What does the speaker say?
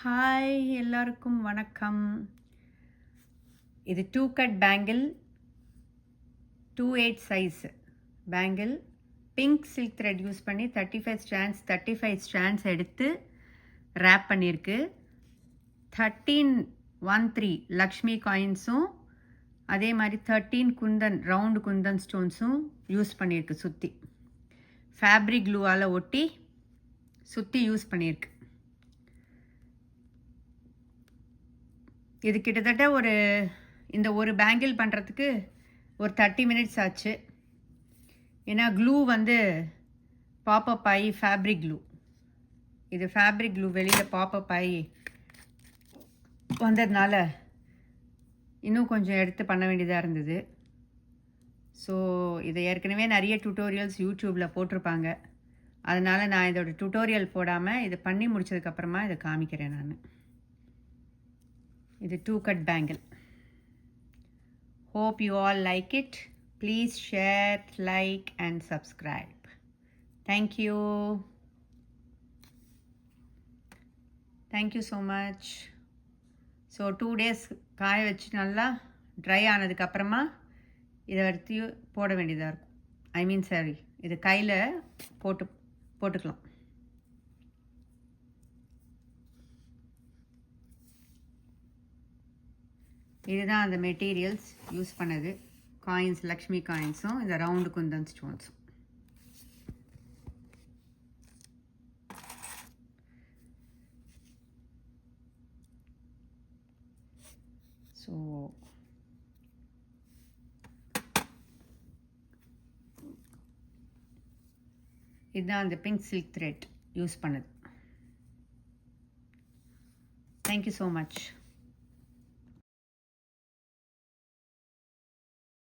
Hi எல்லாருக்கும் வணக்கம். இது 2 cut bangle 28 size bangle pink silk thread use பண்ணி 35 ஸ்ட்ராண்ட்ஸ் எடுத்து ரேப் பண்ணியிருக்கு. 1313 லக்ஷ்மி காயின்ஸும் அதே மாதிரி 13 குந்தன் ரவுண்டு குந்தன் ஸ்டோன்ஸும் யூஸ் பண்ணியிருக்கு. சுற்றி ஃபேப்ரிக் க்ளூவால் ஒட்டி சுற்றி யூஸ் பண்ணியிருக்கு. இது கிட்டத்தட்ட இந்த ஒரு பேங்கிள் பண்ணுறதுக்கு ஒரு 30 மினிட்ஸ் ஆச்சு. ஏன்னா க்ளூ பாப்பப் ஆகி ஃபேப்ரிக் க்ளூ, இது ஃபேப்ரிக் க்ளூ வெளியில் பாப்பப் ஆகி வந்ததுனால இன்னும் கொஞ்சம் எடுத்து பண்ண வேண்டியதாக இருந்தது. ஸோ இதை ஏற்கனவே நிறைய டியூட்டோரியல்ஸ் யூடியூப்பில் போட்டிருப்பாங்க. அதனால் நான் இதோட டியூட்டோரியல் போடாமல் இதை பண்ணி முடித்ததுக்கப்புறமா இதை காமிக்கிறேன். நான் இது 2 cut bangle. Hope you all like it. Please share, like and subscribe. Thank you. Thank you so much. So 2 days காய வச்சு நல்லா ட்ரை ஆனதுக்கப்புறமா இதை எடுத்து போட வேண்டியதாக இருக்கும். சரி, இது கையில் போட்டுக்கலாம். இதுதான் அந்த மெட்டீரியல்ஸ் யூஸ் பண்ணது. காயின்ஸ், லக்ஷ்மி காயின்ஸும் இந்த ரவுண்டு குந்தன் ஸ்டோன்ஸும். ஸோ இதுதான் அந்த பிங்க் சில்க் த்ரெட் யூஸ் பண்ணது. Thank you so much.